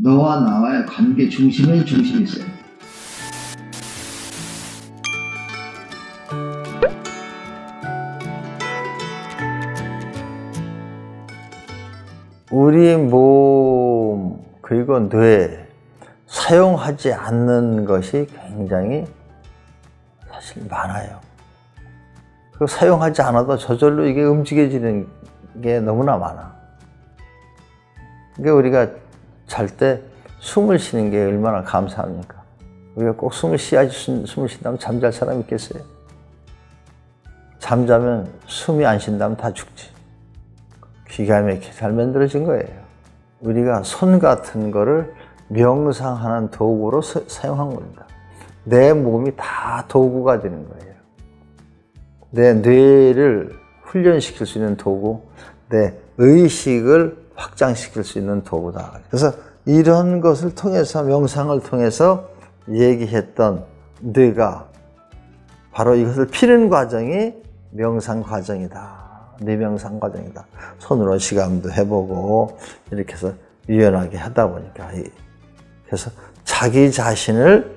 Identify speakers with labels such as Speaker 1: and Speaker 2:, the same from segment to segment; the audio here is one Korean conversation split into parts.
Speaker 1: 너와 나와의 관계 중심에 중심이 있어요.
Speaker 2: 우리 몸 그리고 뇌 사용하지 않는 것이 굉장히 사실 많아요. 그 사용하지 않아도 저절로 이게 움직여지는 게 너무나 많아. 그러니까 우리가 잘 때 숨을 쉬는 게 얼마나 감사합니까? 우리가 꼭 숨을 쉬어야지 숨을 쉰다면 잠잘 사람이 있겠어요? 잠자면 숨이 안 쉰다면 다 죽지. 기가 막히게 잘 만들어진 거예요. 우리가 손 같은 거를 명상하는 도구로 사용한 겁니다. 내 몸이 다 도구가 되는 거예요. 내 뇌를 훈련시킬 수 있는 도구, 내 의식을 확장시킬 수 있는 도구다. 그래서 이런 것을 통해서, 명상을 통해서 얘기했던 뇌가 바로 이것을 피는 과정이 명상 과정이다. 뇌명상 과정이다. 손으로 시감도 해보고 이렇게 해서 유연하게 하다 보니까, 그래서 자기 자신을,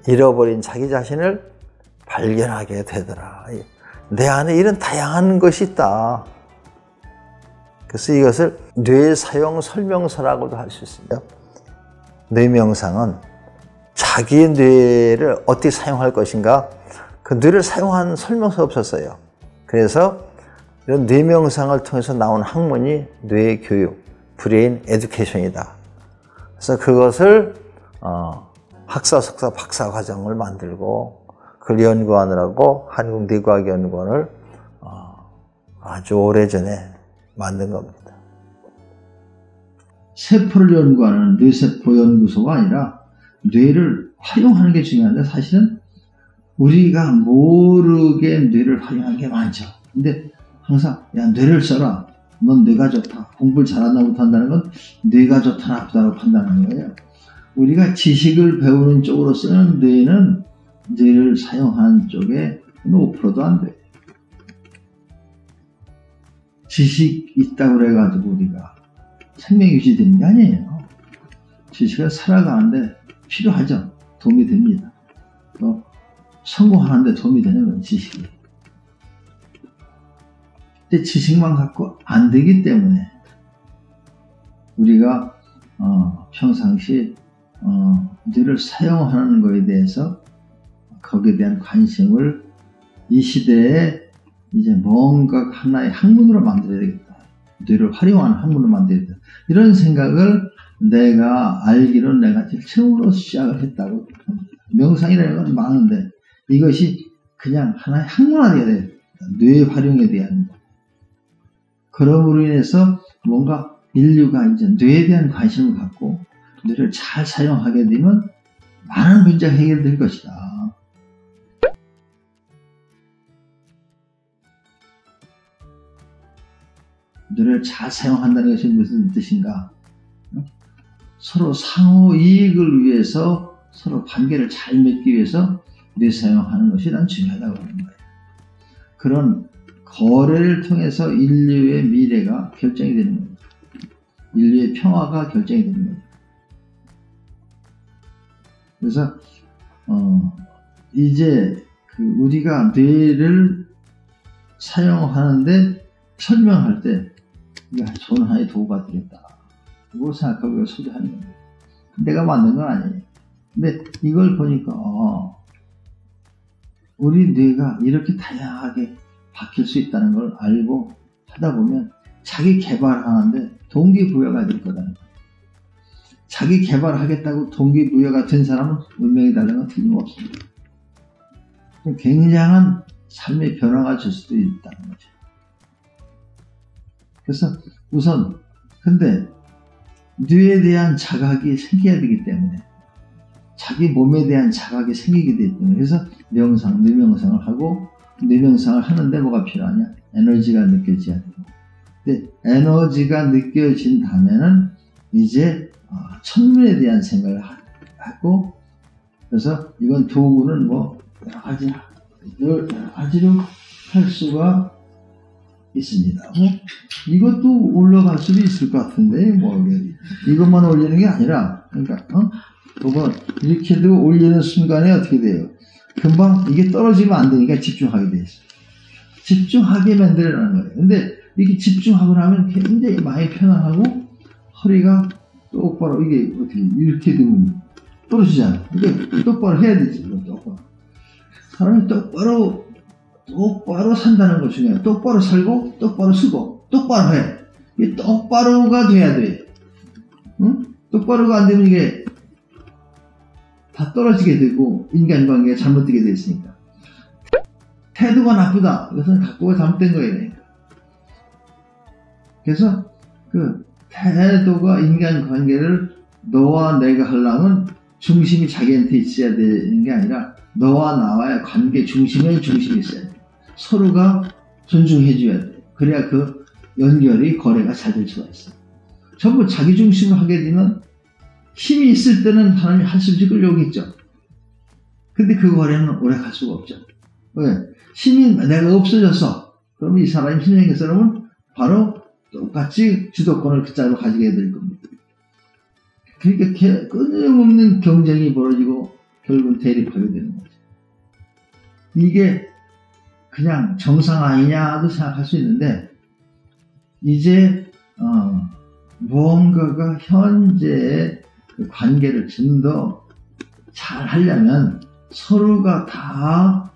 Speaker 2: 잃어버린 자기 자신을 발견하게 되더라. 내 안에 이런 다양한 것이 있다. 그래서 이것을 뇌사용 설명서라고도 할 수 있습니다. 뇌명상은 자기 뇌를 어떻게 사용할 것인가, 그 뇌를 사용한 설명서 없었어요. 그래서 이런 뇌명상을 통해서 나온 학문이 뇌교육, 브레인 에듀케이션이다. 그래서 그것을 학사, 석사, 박사 과정을 만들고 그걸 연구하느라고 한국뇌과학연구원을 아주 오래전에 만든 겁니다.
Speaker 1: 세포를 연구하는 뇌세포 연구소가 아니라 뇌를 활용하는 게 중요한데, 사실은 우리가 모르게 뇌를 활용하는 게 많죠. 근데 항상 야, 뇌를 써라. 넌 뇌가 좋다. 공부를 잘한다 못한다는 건 뇌가 좋다 나쁘다고 판단하는 거예요. 우리가 지식을 배우는 쪽으로 쓰는 뇌는 뇌를 사용하는 쪽에 5%도 안 돼요. 지식 있다고 그래가지고 우리가 생명 유지되는 게 아니에요. 지식은 살아가는데 필요하죠. 도움이 됩니다. 또 성공하는데 도움이 되는 건 지식이. 근데 지식만 갖고 안 되기 때문에 우리가 평상시 뇌를 사용하는 것에 대해서 거기에 대한 관심을 이 시대에 이제 뭔가 하나의 학문으로 만들어야 되겠다. 뇌를 활용하는 학문으로 만들어야 되겠다. 이런 생각을 내가 알기로는 내가 제일 처음으로 시작을 했다고 합니다. 명상이라는 건 많은데 이것이 그냥 하나의 학문화가 되어야 되겠다. 뇌 활용에 대한 것. 그럼으로 인해서 뭔가 인류가 이제 뇌에 대한 관심을 갖고 뇌를 잘 사용하게 되면 많은 문제가 해결될 것이다. 뇌를 잘 사용한다는 것이 무슨 뜻인가? 서로 상호 이익을 위해서, 서로 관계를 잘 맺기 위해서 뇌 사용하는 것이 난 중요하다고 하는 거예요. 그런 거래를 통해서 인류의 미래가 결정이 되는 거예요. 인류의 평화가 결정이 되는 거예요. 그래서 이제 우리가 뇌를 사용하는데 설명할 때 좋은 하나의 도구가 되겠다. 그걸 생각하고 소개하는 겁니다. 내가 만든 건 아니에요. 근데 이걸 보니까 우리 뇌가 이렇게 다양하게 바뀔 수 있다는 걸 알고 하다 보면 자기 개발하는데 동기부여가 될 거다. 자기 개발하겠다고 동기부여가 된 사람은 운명이 다른 건 틀림없습니다. 굉장한 삶의 변화가 줄 수도 있다는 거죠. 그래서 우선 근데 뇌에 대한 자각이 생겨야 되기 때문에, 자기 몸에 대한 자각이 생기게 되기 때문에, 그래서 뇌명상을 하고, 뇌명상을 하는데 뭐가 필요하냐? 에너지가 느껴져야 되고. 근데 에너지가 느껴진다면은 이제 천문에 대한 생각을 하고, 그래서 이건 도구는 뭐 여러 가지로 할 수가 있습니다. 이것도 올라갈 수도 있을 것 같은데, 이것만 올리는 게 아니라, 그러니까, 그거 이렇게도 올리는 순간에 어떻게 돼요? 금방 이게 떨어지면 안 되니까 집중하게 돼 있어요. 집중하게 만들어라는 거예요. 근데 이렇게 집중하고 나면 굉장히 많이 편안하고, 허리가 똑바로, 이게 어떻게, 이렇게 되면 떨어지잖아. 그러니까 똑바로 해야 되지, 이거 똑바로. 사람이 똑바로 산다는 것 중요해요. 똑바로 살고, 똑바로 쓰고, 똑바로 해. 이게 똑바로가 돼야 돼. 응? 똑바로가 안 되면 이게 다 떨어지게 되고, 인간관계가 잘못되게 돼 있으니까. 태도가 나쁘다. 이것은 각고가 잘못된 거예요. 그래서, 태도가 인간관계를 너와 내가 하려면 중심이 자기한테 있어야 되는 게 아니라, 너와 나와의 관계 중심이 있어야 돼. 서로가 존중해줘야 돼. 그래야 그 연결이, 거래가 잘 될 수가 있어. 전부 자기 중심으로 하게 되면 힘이 있을 때는 사람이 할 수 없이 끌려오겠죠. 근데 그 거래는 오래 갈 수가 없죠. 왜? 힘이 내가 없어졌어. 그러면 이 사람이 힘이 생긴 사람은 바로 똑같이 주도권을 그 짝으로 가지게 될 겁니다. 그러니까 끊임없는 경쟁이 벌어지고 결국은 대립하게 되는 거죠. 이게 그냥 정상 아니냐도 생각할 수 있는데, 이제 무언가가 현재의 그 관계를 좀 더 잘 하려면 서로가 다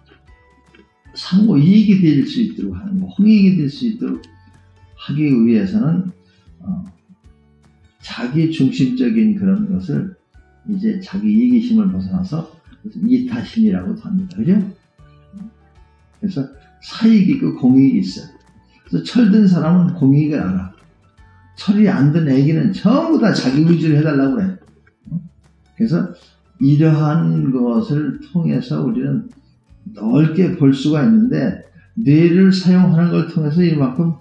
Speaker 1: 상호 이익이 될 수 있도록 하는 거, 홍익이 될 수 있도록 하기 위해서는 자기 중심적인 그런 것을 이제 자기 이기심을 벗어나서 이타심이라고도 합니다. 그죠? 그래서 사익이 있고 공익이 있어요. 그래서 철든 사람은 공익을 알아. 철이 안 든 애기는 전부 다 자기 위주로 해달라고 그래. 그래서 이러한 것을 통해서 우리는 넓게 볼 수가 있는데, 뇌를 사용하는 걸 통해서 이만큼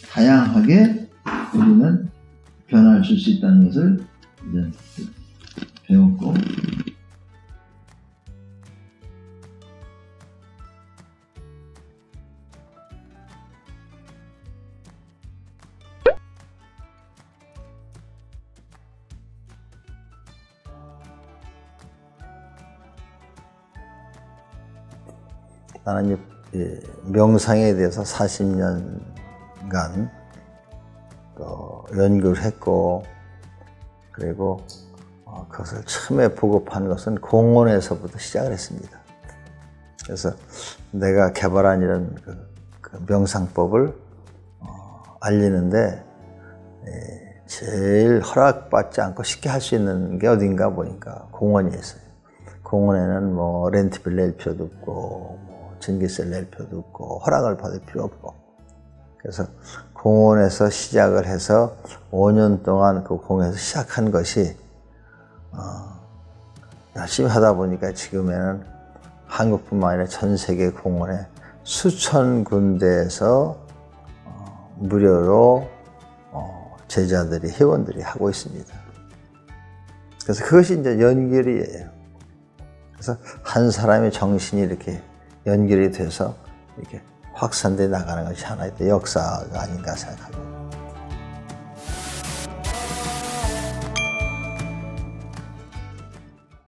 Speaker 1: 다양하게 우리는 변화를 줄 수 있다는 것을 이제 배웠고,
Speaker 2: 나는 명상에 대해서 40년간 또 연구를 했고, 그리고 그것을 처음에 보급한 것은 공원에서부터 시작을 했습니다. 그래서 내가 개발한 이런 그 명상법을 알리는데, 제일 허락받지 않고 쉽게 할 수 있는 게 어딘가 보니까 공원이 있어요. 공원에는 뭐 렌트비를 낼 필요도 없고, 전기세를 낼 필요도 없고, 허락을 받을 필요 없고. 그래서 공원에서 시작을 해서 5년 동안 그 공원에서 시작한 것이 열심히 하다 보니까 지금에는 한국뿐만 아니라 전 세계 공원에 수천 군데에서 무료로 제자들이, 회원들이 하고 있습니다. 그래서 그것이 이제 연결이에요. 그래서 한 사람의 정신이 이렇게 연결이 돼서 이렇게 확산돼 나가는 것이 하나의 역사가 아닌가 생각합니다.